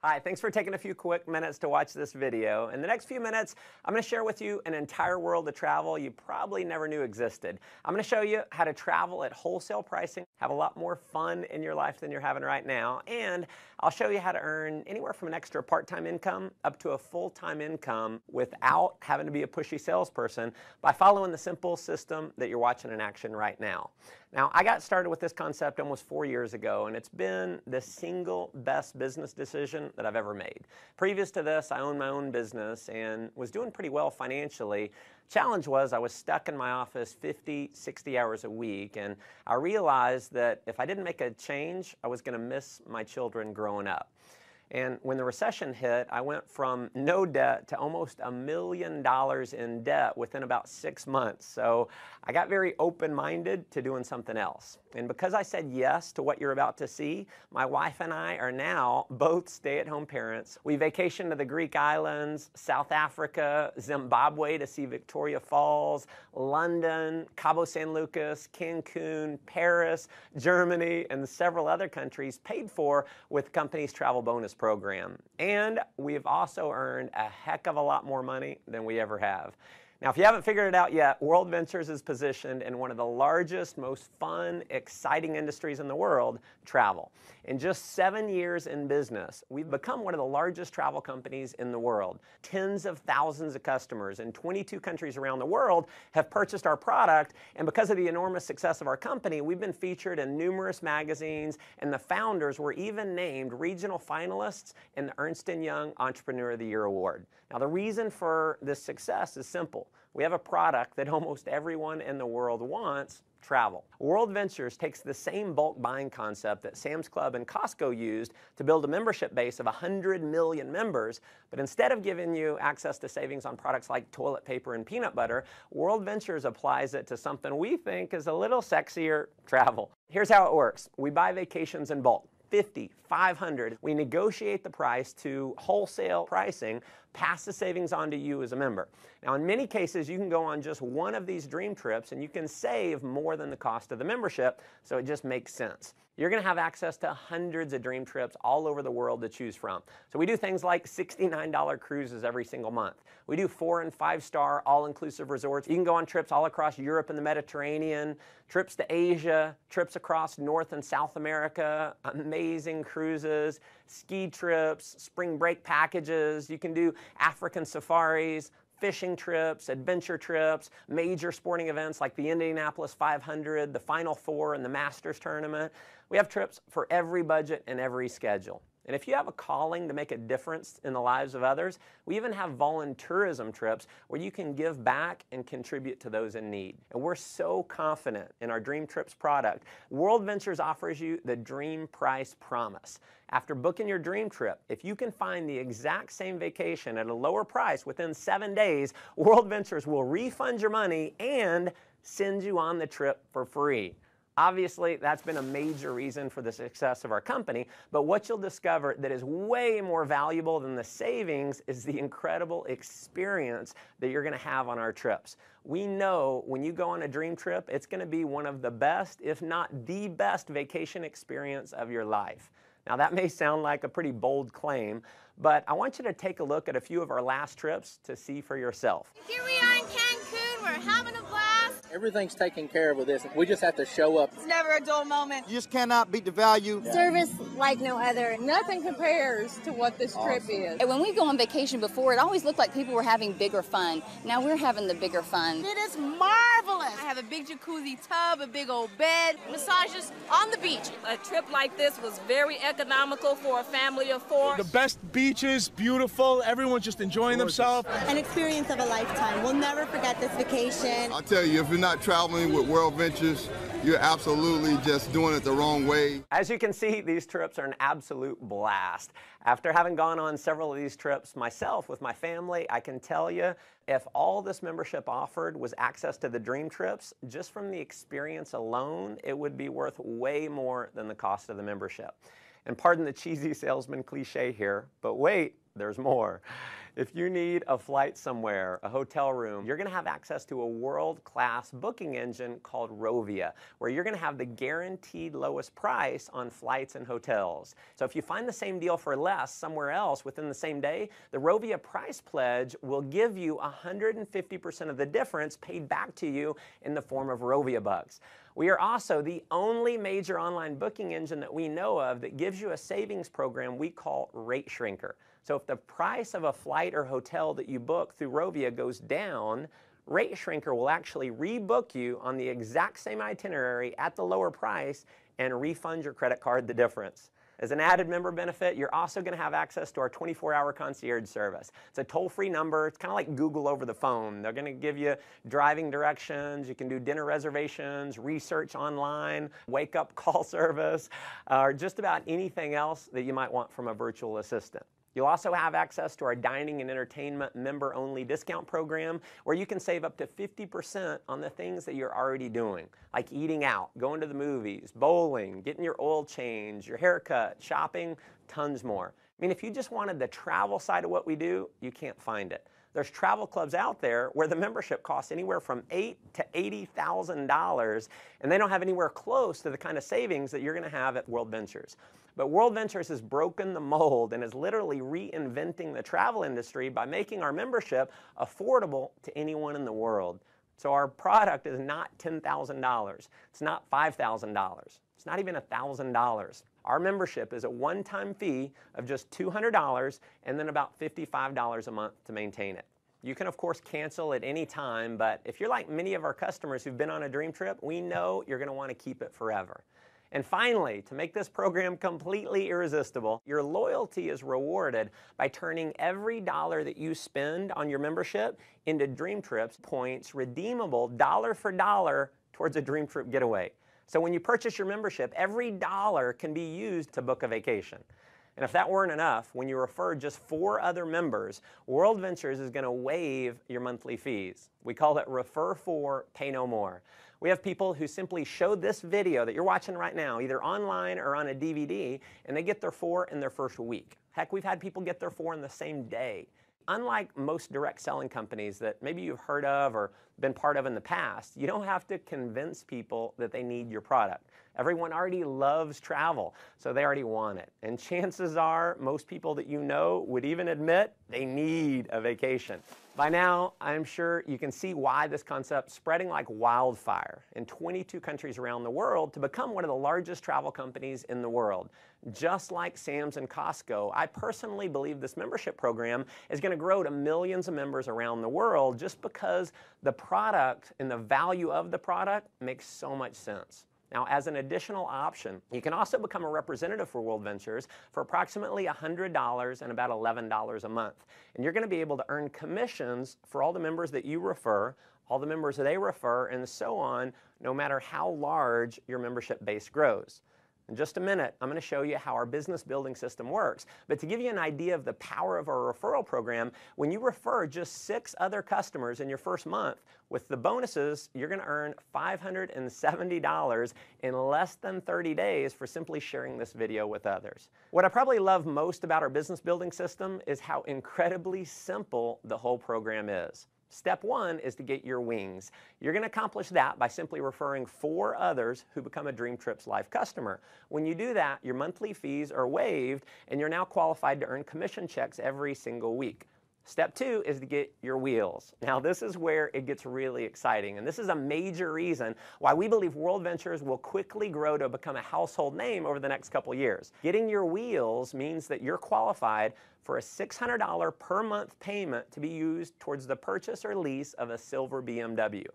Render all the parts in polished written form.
Hi, thanks for taking a few quick minutes to watch this video. In the next few minutes, I'm going to share with you an entire world of travel you probably never knew existed. I'm going to show you how to travel at wholesale pricing, have a lot more fun in your life than you're having right now, and I'll show you how to earn anywhere from an extra part-time income up to a full-time income without having to be a pushy salesperson by following the simple system that you're watching in action right now. Now, I got started with this concept almost 4 years ago, and it's been the single best business decision that I've ever made. Previous to this, I owned my own business and was doing pretty well financially. Challenge was I was stuck in my office 50, 60 hours a week, and I realized that if I didn't make a change, I was going to miss my children growing up. And when the recession hit, I went from no debt to almost $1 million in debt within about 6 months. So I got very open-minded to doing something else. And because I said yes to what you're about to see, my wife and I are now both stay-at-home parents. We vacationed to the Greek islands, South Africa, Zimbabwe to see Victoria Falls, London, Cabo San Lucas, Cancun, Paris, Germany, and several other countries paid for with the company's travel bonus program. And we've also earned a heck of a lot more money than we ever have. Now, if you haven't figured it out yet, Worldventures is positioned in one of the largest, most fun, exciting industries in the world, travel. In just 7 years in business, we've become one of the largest travel companies in the world. Tens of thousands of customers in 22 countries around the world have purchased our product, and because of the enormous success of our company, we've been featured in numerous magazines, and the founders were even named regional finalists in the Ernst & Young Entrepreneur of the Year Award. Now, the reason for this success is simple. We have a product that almost everyone in the world wants: travel. Worldventures takes the same bulk buying concept that Sam's Club and Costco used to build a membership base of 100 million members, but instead of giving you access to savings on products like toilet paper and peanut butter, Worldventures applies it to something we think is a little sexier: travel. Here's how it works. We buy vacations in bulk. 50, 500. We negotiate the price to wholesale pricing, pass the savings on to you as a member. Now, in many cases, you can go on just one of these dream trips and you can save more than the cost of the membership, so it just makes sense. You're going to have access to hundreds of dream trips all over the world to choose from. So we do things like $69 cruises every single month. We do 4- and 5-star all-inclusive resorts. You can go on trips all across Europe and the Mediterranean, trips to Asia, trips across North and South America, amazing cruises, ski trips, spring break packages. You can do African safaris, fishing trips, adventure trips, major sporting events like the Indianapolis 500, the Final Four, and the Masters tournament. We have trips for every budget and every schedule. And if you have a calling to make a difference in the lives of others, we even have volunteerism trips where you can give back and contribute to those in need. And we're so confident in our Dream Trips product. Worldventures offers you the Dream Price Promise. After booking your dream trip, if you can find the exact same vacation at a lower price within 7 days, Worldventures will refund your money and send you on the trip for free. Obviously, that's been a major reason for the success of our company, but what you'll discover that is way more valuable than the savings is the incredible experience that you're going to have on our trips. We know when you go on a dream trip, it's going to be one of the best, if not the best, vacation experience of your life. Now, that may sound like a pretty bold claim, but I want you to take a look at a few of our last trips to see for yourself. Here we are in Cancun. We're having a blast. Everything's taken care of with this. We just have to show up. It's never a dull moment. You just cannot beat the value. Service like no other. Nothing compares to what this trip is. And when we go on vacation before, it always looked like people were having bigger fun. Now we're having the bigger fun. It is marvelous. I have a big jacuzzi tub, a big old bed, massages on the beach. A trip like this was very economical for a family of 4. The best beaches, beautiful, everyone's just enjoying themselves. An experience of a lifetime. We'll never forget this vacation. I'll tell you, if you're not traveling with Worldventures, you're absolutely just doing it the wrong way. As you can see, these trips are an absolute blast. After having gone on several of these trips myself with my family, I can tell you, if all this membership offered was access to the dream trips, just from the experience alone, it would be worth way more than the cost of the membership. And pardon the cheesy salesman cliche here, but wait, there's more. If you need a flight somewhere, a hotel room, you're going to have access to a world-class booking engine called Rovia, where you're going to have the guaranteed lowest price on flights and hotels. So if you find the same deal for less somewhere else within the same day, the Rovia price pledge will give you 150% of the difference paid back to you in the form of Rovia bucks. We are also the only major online booking engine that we know of that gives you a savings program we call Rate Shrinker. So if the price of a flight or hotel that you book through Rovia goes down, Rate Shrinker will actually rebook you on the exact same itinerary at the lower price and refund your credit card the difference. As an added member benefit, you're also going to have access to our 24-hour concierge service. It's a toll-free number. It's kind of like Google over the phone. They're going to give you driving directions. You can do dinner reservations, research online, wake-up call service, or just about anything else that you might want from a virtual assistant. You'll also have access to our dining and entertainment member-only discount program where you can save up to 50% on the things that you're already doing, like eating out, going to the movies, bowling, getting your oil change, your haircut, shopping, tons more. I mean, if you just wanted the travel side of what we do, you can't find it. There's travel clubs out there where the membership costs anywhere from $8,000 to $80,000, and they don't have anywhere close to the kind of savings that you're going to have at Worldventures. But Worldventures has broken the mold and is literally reinventing the travel industry by making our membership affordable to anyone in the world. So our product is not $10,000. It's not $5,000. It's not even $1,000. Our membership is a one-time fee of just $200 and then about $55 a month to maintain it. You can, of course, cancel at any time, but if you're like many of our customers who've been on a dream trip, we know you're going to want to keep it forever. And finally, to make this program completely irresistible, your loyalty is rewarded by turning every dollar that you spend on your membership into Dream Trips points redeemable dollar for dollar towards a Dream Trip getaway. So when you purchase your membership, every dollar can be used to book a vacation. And if that weren't enough, when you refer just 4 other members, Worldventures is going to waive your monthly fees. We call it Refer 4, Pay No More. We have people who simply show this video that you're watching right now, either online or on a DVD, and they get their 4 in their first week. Heck, we've had people get their 4 in the same day. Unlike most direct selling companies that maybe you've heard of or been part of in the past, you don't have to convince people that they need your product. Everyone already loves travel, so they already want it. And chances are most people that you know would even admit they need a vacation. By now, I'm sure you can see why this concept's spreading like wildfire in 22 countries around the world to become one of the largest travel companies in the world. Just like Sam's and Costco, I personally believe this membership program is going to grow to millions of members around the world just because the product and the value of the product makes so much sense. Now, as an additional option, you can also become a representative for Worldventures for approximately $100 and about $11 a month. And you're going to be able to earn commissions for all the members that you refer, all the members that they refer, and so on, no matter how large your membership base grows. In just a minute, I'm going to show you how our business building system works. But to give you an idea of the power of our referral program, when you refer just 6 other customers in your first month, with the bonuses, you're going to earn $570 in less than 30 days for simply sharing this video with others. What I probably love most about our business building system is how incredibly simple the whole program is. Step 1 is to get your wings. You're going to accomplish that by simply referring 4 others who become a Dream Trips Life customer. When you do that, your monthly fees are waived and you're now qualified to earn commission checks every single week. Step 2 is to get your wheels. Now, this is where it gets really exciting, and this is a major reason why we believe Worldventures will quickly grow to become a household name over the next couple years. Getting your wheels means that you're qualified for a $600 per month payment to be used towards the purchase or lease of a silver BMW.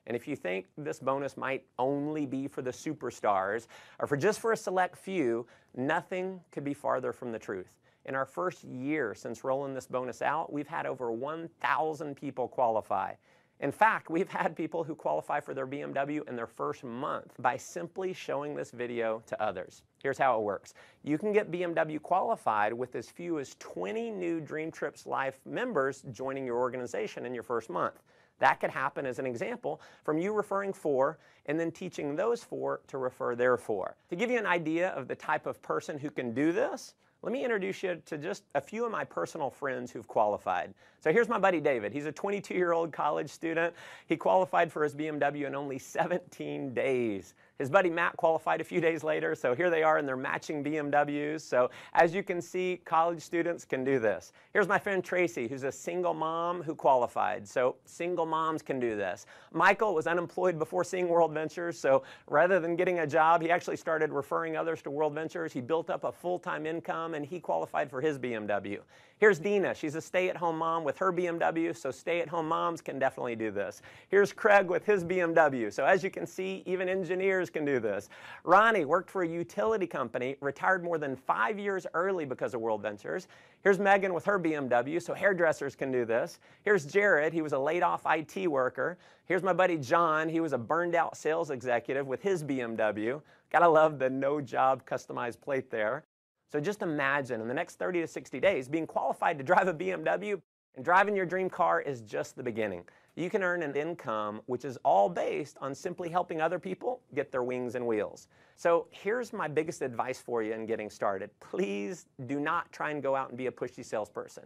And if you think this bonus might only be for the superstars or for a select few, nothing could be farther from the truth. In our first year since rolling this bonus out, we've had over 1,000 people qualify. In fact, we've had people who qualify for their BMW in their first month by simply showing this video to others. Here's how it works. You can get BMW qualified with as few as 20 new Dream Trips Life members joining your organization in your first month. That could happen, as an example, from you referring 4 and then teaching those 4 to refer their 4. To give you an idea of the type of person who can do this, let me introduce you to just a few of my personal friends who've qualified. So here's my buddy David. He's a 22-year-old college student. He qualified for his BMW in only 17 days. His buddy Matt qualified a few days later, so here they are in their matching BMWs. So as you can see, college students can do this. Here's my friend Tracy, who's a single mom who qualified. So single moms can do this. Michael was unemployed before seeing Worldventures, so rather than getting a job, he actually started referring others to Worldventures. He built up a full-time income, and he qualified for his BMW. Here's Dina. She's a stay-at-home mom with her BMW, so stay-at-home moms can definitely do this. Here's Craig with his BMW. So as you can see, even engineers can do this. Ronnie worked for a utility company, retired more than 5 years early because of Worldventures. Here's Megan with her BMW, so hairdressers can do this. Here's Jared. He was a laid-off IT worker. Here's my buddy John. He was a burned-out sales executive with his BMW. Gotta love the no-job customized plate there. So just imagine in the next 30 to 60 days being qualified to drive a BMW, and driving your dream car is just the beginning. You can earn an income which is all based on simply helping other people get their wings and wheels. So here's my biggest advice for you in getting started. Please do not try and go out and be a pushy salesperson.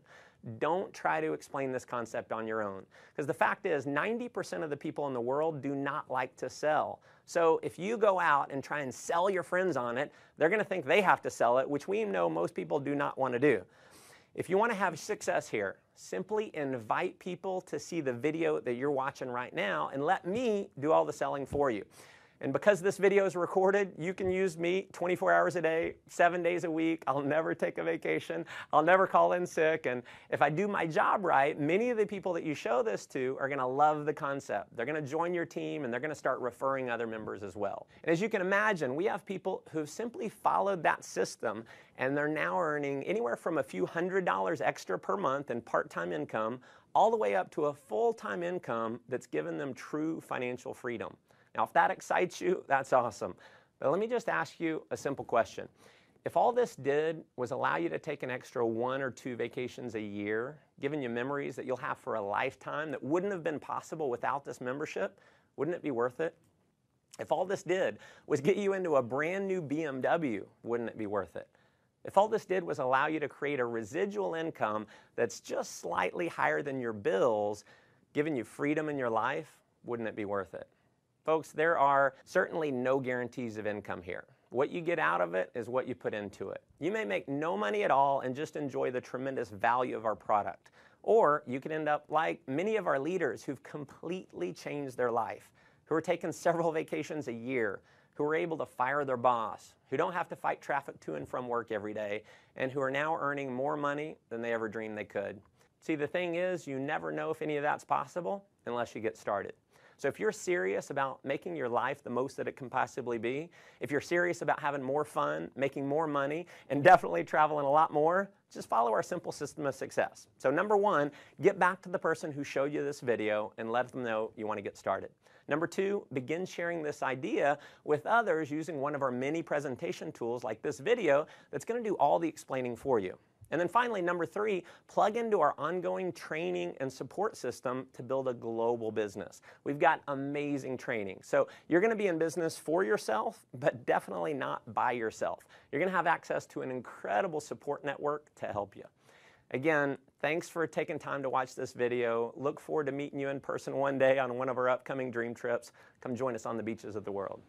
Don't try to explain this concept on your own. Because the fact is, 90% of the people in the world do not like to sell. So if you go out and try and sell your friends on it, they're going to think they have to sell it, which we know most people do not want to do. If you want to have success here, simply invite people to see the video that you're watching right now and let me do all the selling for you. And because this video is recorded, you can use me 24 hours a day, 7 days a week. I'll never take a vacation. I'll never call in sick. And if I do my job right, many of the people that you show this to are going to love the concept. They're going to join your team, and they're going to start referring other members as well. And as you can imagine, we have people who've simply followed that system, and they're now earning anywhere from a few $100s extra per month in part-time income, all the way up to a full-time income that's given them true financial freedom. Now, if that excites you, that's awesome. But let me just ask you a simple question. If all this did was allow you to take an extra 1 or 2 vacations a year, giving you memories that you'll have for a lifetime that wouldn't have been possible without this membership, wouldn't it be worth it? If all this did was get you into a brand new BMW, wouldn't it be worth it? If all this did was allow you to create a residual income that's just slightly higher than your bills, giving you freedom in your life, wouldn't it be worth it? Folks, there are certainly no guarantees of income here. What you get out of it is what you put into it. You may make no money at all and just enjoy the tremendous value of our product. Or you could end up like many of our leaders who've completely changed their life, who are taking several vacations a year, who are able to fire their boss, who don't have to fight traffic to and from work every day, and who are now earning more money than they ever dreamed they could. See, the thing is, you never know if any of that's possible unless you get started. So if you're serious about making your life the most that it can possibly be, if you're serious about having more fun, making more money, and definitely traveling a lot more, just follow our simple system of success. So number 1, get back to the person who showed you this video and let them know you want to get started. Number 2, begin sharing this idea with others using one of our many presentation tools like this video that's going to do all the explaining for you. And then finally, number 3, plug into our ongoing training and support system to build a global business. We've got amazing training. So you're going to be in business for yourself, but definitely not by yourself. You're going to have access to an incredible support network to help you. Again, thanks for taking time to watch this video. Look forward to meeting you in person one day on one of our upcoming dream trips. Come join us on the beaches of the world.